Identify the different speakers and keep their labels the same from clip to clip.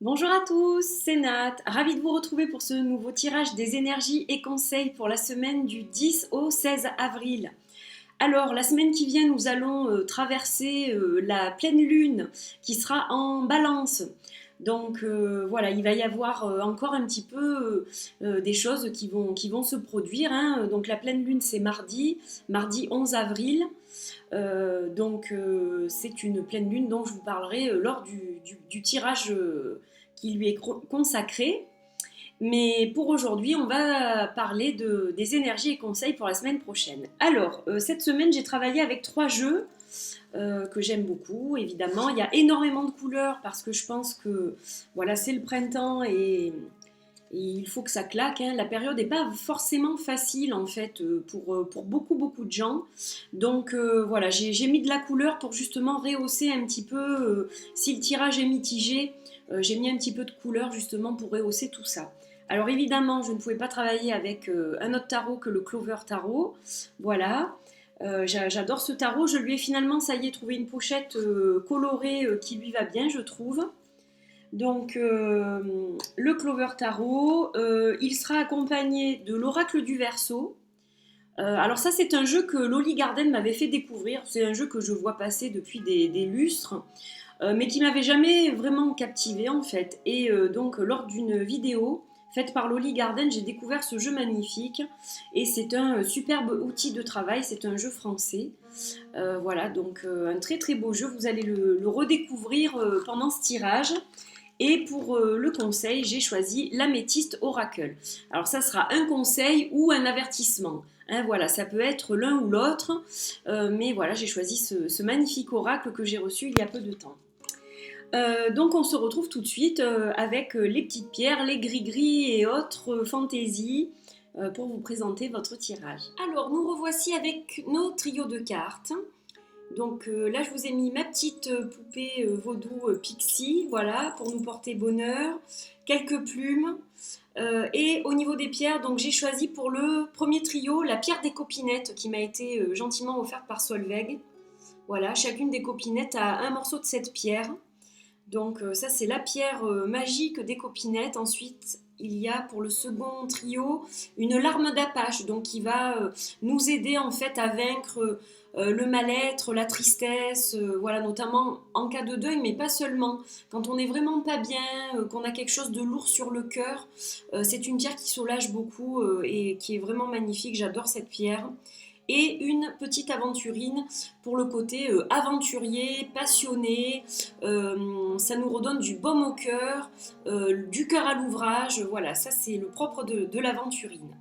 Speaker 1: Bonjour à tous, c'est Nat, ravie de vous retrouver pour ce nouveau tirage des énergies et conseils pour la semaine du 10 au 16 avril. Alors, la semaine qui vient, nous allons traverser la pleine lune qui sera en balance. Donc voilà, il va y avoir encore un petit peu des choses qui vont se produire, hein. Donc la pleine lune, c'est mardi 11 avril. C'est une pleine lune dont je vous parlerai lors du tirage qui lui est consacré. Mais pour aujourd'hui, on va parler des énergies et conseils pour la semaine prochaine. Alors, cette semaine, j'ai travaillé avec 3 jeux que j'aime beaucoup, évidemment. Il y a énormément de couleurs parce que je pense que voilà, c'est le printemps et il faut que ça claque, hein. La période n'est pas forcément facile en fait pour beaucoup de gens. Donc voilà, j'ai mis de la couleur pour justement rehausser un petit peu, si le tirage est mitigé, j'ai mis un petit peu de couleur justement pour rehausser tout ça. Alors évidemment, je ne pouvais pas travailler avec un autre tarot que le Clover Tarot. Voilà. J'adore ce tarot. Je lui ai finalement, ça y est, trouvé une pochette colorée qui lui va bien, je trouve. Donc, le Clover Tarot, il sera accompagné de l'Oracle du Verseau. Alors ça, c'est un jeu que Loli Garden m'avait fait découvrir. C'est un jeu que je vois passer depuis des lustres, mais qui m'avait jamais vraiment captivé en fait. Et donc, lors d'une vidéo faite par Loli Garden, j'ai découvert ce jeu magnifique. Et c'est un superbe outil de travail. C'est un jeu français. Voilà, donc un très très beau jeu. Vous allez le redécouvrir pendant ce tirage. Et pour le conseil, j'ai choisi l'améthyste oracle. Alors ça sera un conseil ou un avertissement. Hein, voilà, ça peut être l'un ou l'autre. Mais voilà, j'ai choisi ce magnifique oracle que j'ai reçu il y a peu de temps. Donc on se retrouve tout de suite avec les petites pierres, les gris-gris et autres fantaisies pour vous présenter votre tirage. Alors nous revoici avec nos trios de cartes. Donc là, je vous ai mis ma petite poupée vaudou Pixie, voilà, pour nous porter bonheur, quelques plumes. Et au niveau des pierres, donc j'ai choisi pour le premier trio la pierre des copinettes qui m'a été gentiment offerte par Solveig. Voilà, chacune des copinettes a un morceau de cette pierre. Donc ça, c'est la pierre magique des copinettes. Ensuite, il y a pour le second trio une larme d'Apache, donc qui va nous aider en fait à vaincre le mal-être, la tristesse, voilà, notamment en cas de deuil, mais pas seulement. Quand on n'est vraiment pas bien, qu'on a quelque chose de lourd sur le cœur, c'est une pierre qui soulage beaucoup et qui est vraiment magnifique. J'adore cette pierre. Et une petite aventurine pour le côté aventurier, passionné. Ça nous redonne du baume au cœur, du cœur à l'ouvrage. Voilà, ça c'est le propre de l'aventurine.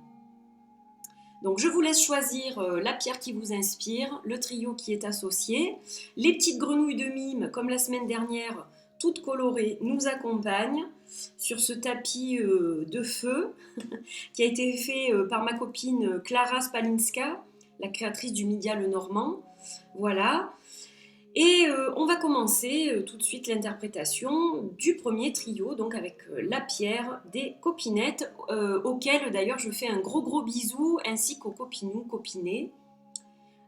Speaker 1: Donc je vous laisse choisir la pierre qui vous inspire, le trio qui est associé. Les petites grenouilles de mime, comme la semaine dernière, toutes colorées, nous accompagnent sur ce tapis de feu qui a été fait par ma copine Clara Spalinska, la créatrice du Mydia Le Normand. Voilà. Et on va commencer tout de suite l'interprétation du premier trio, donc avec la pierre des copinettes, auquel d'ailleurs je fais un gros bisou, ainsi qu'aux copinous, copinés.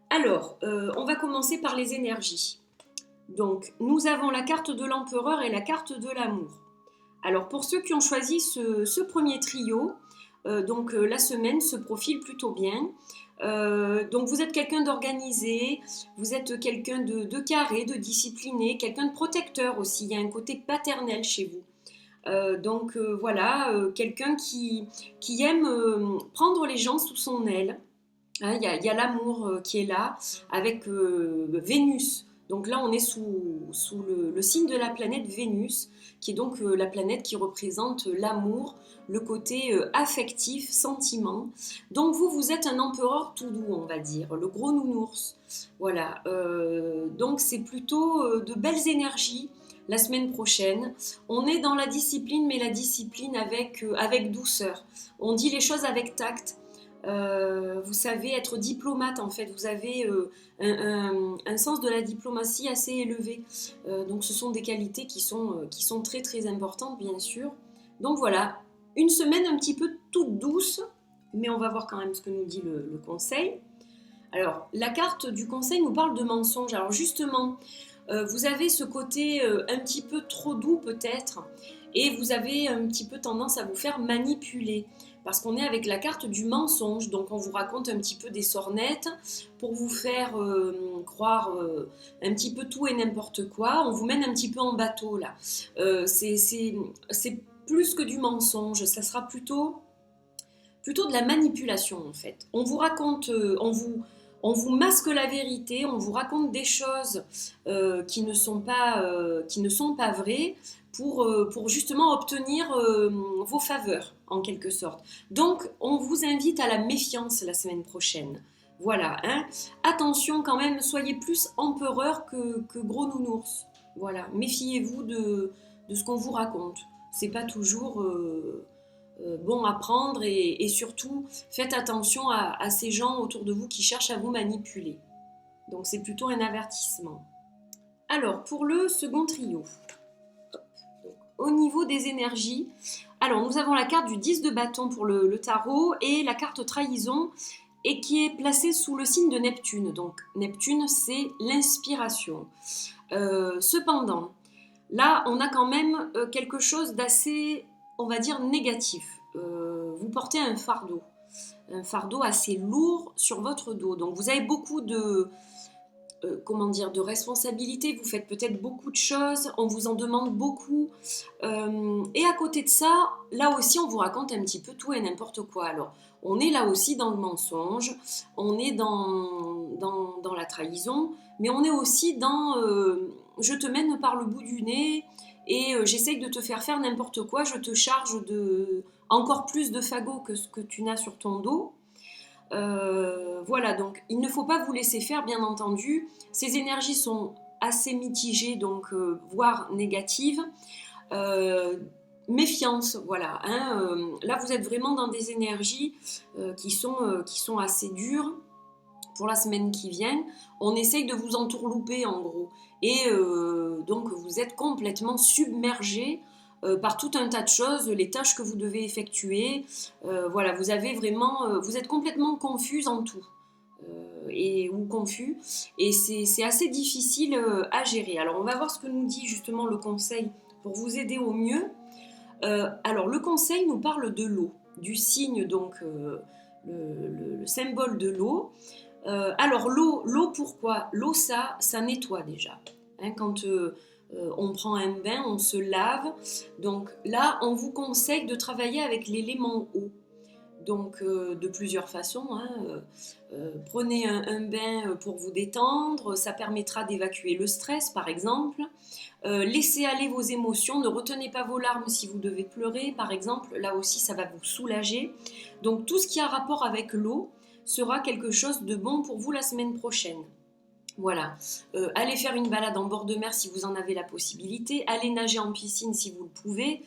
Speaker 1: Alors, on va commencer par les énergies. Donc, nous avons la carte de l'empereur et la carte de l'amour. Alors, pour ceux qui ont choisi ce premier trio, la semaine se profile plutôt bien. Donc vous êtes quelqu'un d'organisé, vous êtes quelqu'un de carré, de discipliné, quelqu'un de protecteur aussi, il y a un côté paternel chez vous. Quelqu'un qui aime prendre les gens sous son aile. Hein, il y a l'amour qui est là, avec Vénus. Donc là, on est sous le signe de la planète Vénus, qui est donc la planète qui représente l'amour, le côté affectif, sentiment. Donc vous êtes un empereur tout doux, on va dire, le gros nounours. Voilà, donc c'est plutôt de belles énergies la semaine prochaine. On est dans la discipline, mais la discipline avec douceur. On dit les choses avec tact. Vous savez être diplomate en fait, vous avez un sens de la diplomatie assez élevé, donc ce sont des qualités qui sont très très importantes bien sûr. Donc voilà, une semaine un petit peu toute douce, mais on va voir quand même ce que nous dit le conseil. Alors la carte du conseil nous parle de mensonges. Alors justement, vous avez ce côté un petit peu trop doux peut-être, et vous avez un petit peu tendance à vous faire manipuler. Parce qu'on est avec la carte du mensonge, donc on vous raconte un petit peu des sornettes pour vous faire croire un petit peu tout et n'importe quoi. On vous mène un petit peu en bateau là. C'est plus que du mensonge, ça sera plutôt de la manipulation en fait. On vous raconte, on vous masque la vérité, on vous raconte des choses qui ne sont pas vraies pour justement obtenir vos faveurs en quelque sorte. Donc on vous invite à la méfiance la semaine prochaine. Voilà, hein. Attention quand même, soyez plus empereur que gros nounours. Voilà, méfiez-vous de ce qu'on vous raconte. C'est pas toujours bon à prendre et surtout faites attention à ces gens autour de vous qui cherchent à vous manipuler. Donc c'est plutôt un avertissement. Alors pour le second trio, au niveau des énergies, alors nous avons la carte du 10 de bâton pour le tarot et la carte trahison et qui est placée sous le signe de Neptune. Donc Neptune c'est l'inspiration. Cependant, là on a quand même quelque chose d'assez, on va dire, négatif. Vous portez un fardeau assez lourd sur votre dos. Donc vous avez beaucoup de responsabilités, vous faites peut-être beaucoup de choses, on vous en demande beaucoup. Et à côté de ça, là aussi, on vous raconte un petit peu tout et n'importe quoi. Alors, on est là aussi dans le mensonge, on est dans la trahison, mais on est aussi dans je te mène par le bout du nez et j'essaye de te faire faire n'importe quoi, je te charge de encore plus de fagots que ce que tu n'as sur ton dos. Voilà, donc il ne faut pas vous laisser faire, bien entendu. Ces énergies sont assez mitigées, donc voire négatives. Méfiance, voilà. Hein, là, vous êtes vraiment dans des énergies qui sont assez dures pour la semaine qui vient. On essaye de vous entourlouper, en gros. Et donc, vous êtes complètement submergé par tout un tas de choses, les tâches que vous devez effectuer. Voilà, vous êtes complètement confuse en tout. Ou confus. Et c'est assez difficile à gérer. Alors, on va voir ce que nous dit justement le conseil pour vous aider au mieux. Alors, le conseil nous parle de l'eau, du signe, donc le symbole de l'eau. Alors, l'eau, pourquoi? L'eau, ça nettoie déjà. Hein, quand on prend un bain, on se lave. Donc là, on vous conseille de travailler avec l'élément eau. Donc de plusieurs façons. Hein. Prenez un bain pour vous détendre, ça permettra d'évacuer le stress par exemple. Laissez aller vos émotions, ne retenez pas vos larmes si vous devez pleurer par exemple, là aussi ça va vous soulager. Donc tout ce qui a rapport avec l'eau sera quelque chose de bon pour vous la semaine prochaine. Voilà, allez faire une balade en bord de mer si vous en avez la possibilité, allez nager en piscine si vous le pouvez,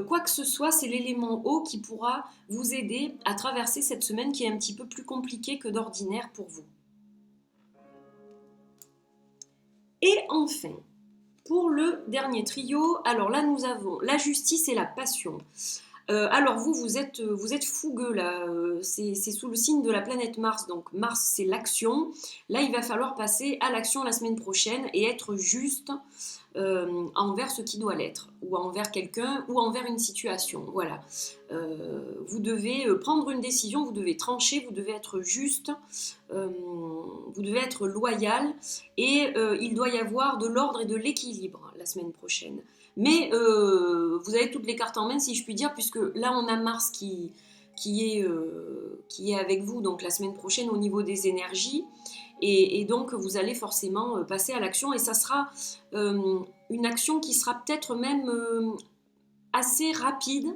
Speaker 1: quoi que ce soit, c'est l'élément eau qui pourra vous aider à traverser cette semaine qui est un petit peu plus compliquée que d'ordinaire pour vous. Et enfin, pour le dernier trio, alors là nous avons la justice et la passion. Alors vous êtes fougueux là, c'est sous le signe de la planète Mars, donc Mars c'est l'action. Là il va falloir passer à l'action la semaine prochaine et être juste envers ce qui doit l'être, ou envers quelqu'un, ou envers une situation. Voilà. Vous devez prendre une décision, vous devez trancher, vous devez être juste, vous devez être loyal, et il doit y avoir de l'ordre et de l'équilibre la semaine prochaine. Mais vous avez toutes les cartes en main, si je puis dire, puisque là on a Mars qui est avec vous donc la semaine prochaine au niveau des énergies, et donc vous allez forcément passer à l'action, et ça sera une action qui sera peut-être même assez rapide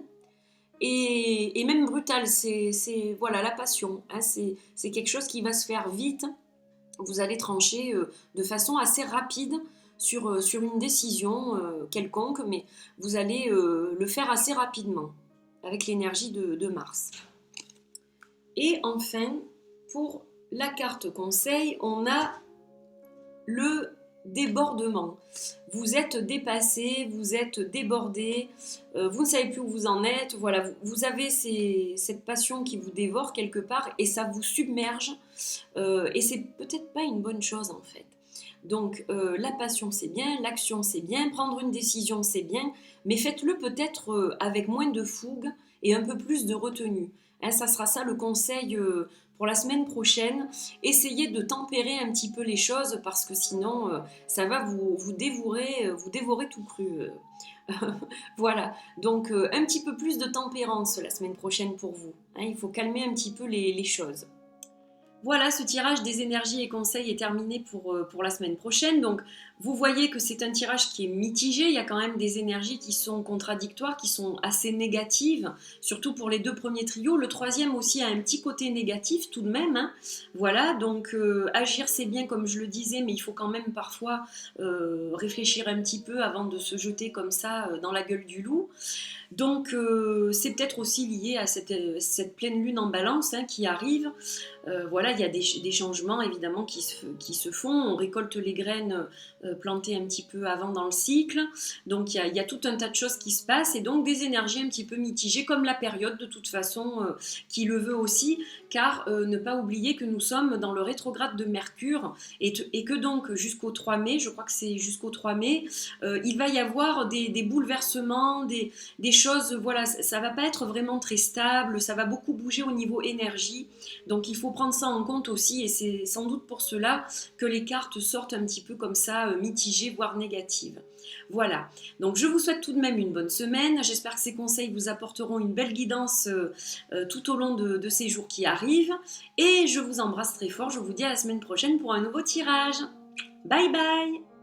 Speaker 1: et même brutale. C'est voilà, la passion, hein, c'est quelque chose qui va se faire vite. Vous allez trancher de façon assez rapide sur une décision quelconque, mais vous allez le faire assez rapidement avec l'énergie de Mars. Et enfin, pour la carte conseil, on a le débordement. Vous êtes dépassé, vous êtes débordé, vous ne savez plus où vous en êtes. Voilà, vous avez cette passion qui vous dévore quelque part et ça vous submerge. Et c'est peut-être pas une bonne chose en fait. Donc la passion c'est bien, l'action c'est bien, prendre une décision c'est bien, mais faites-le peut-être avec moins de fougue et un peu plus de retenue. Hein, ça sera ça le conseil pour la semaine prochaine. Essayez de tempérer un petit peu les choses parce que sinon ça va vous dévorer tout cru. Voilà, donc un petit peu plus de tempérance la semaine prochaine pour vous. Hein, il faut calmer un petit peu les choses. Voilà, ce tirage des énergies et conseils est terminé pour la semaine prochaine. Donc, vous voyez que c'est un tirage qui est mitigé. Il y a quand même des énergies qui sont contradictoires, qui sont assez négatives, surtout pour les deux premiers trios. Le troisième aussi a un petit côté négatif tout de même. Hein. Voilà, donc agir c'est bien comme je le disais, mais il faut quand même parfois réfléchir un petit peu avant de se jeter comme ça dans la gueule du loup. Donc c'est peut-être aussi lié à cette pleine lune en balance hein, qui arrive. Voilà, il y a des changements évidemment qui se font. On récolte les graines plantées un petit peu avant dans le cycle. Donc il y a tout un tas de choses qui se passent et donc des énergies un petit peu mitigées comme la période de toute façon qui le veut aussi. Car ne pas oublier que nous sommes dans le rétrograde de Mercure et que donc jusqu'au 3 mai, je crois que c'est jusqu'au 3 mai, il va y avoir des bouleversements, des choses, voilà, ça va pas être vraiment très stable, ça va beaucoup bouger au niveau énergie. Donc il faut prendre ça en compte aussi et c'est sans doute pour cela que les cartes sortent un petit peu comme ça, mitigées, voire négatives. Voilà, donc je vous souhaite tout de même une bonne semaine. J'espère que ces conseils vous apporteront une belle guidance tout au long de ces jours qui arrivent. Et je vous embrasse très fort. Je vous dis à la semaine prochaine pour un nouveau tirage. Bye bye!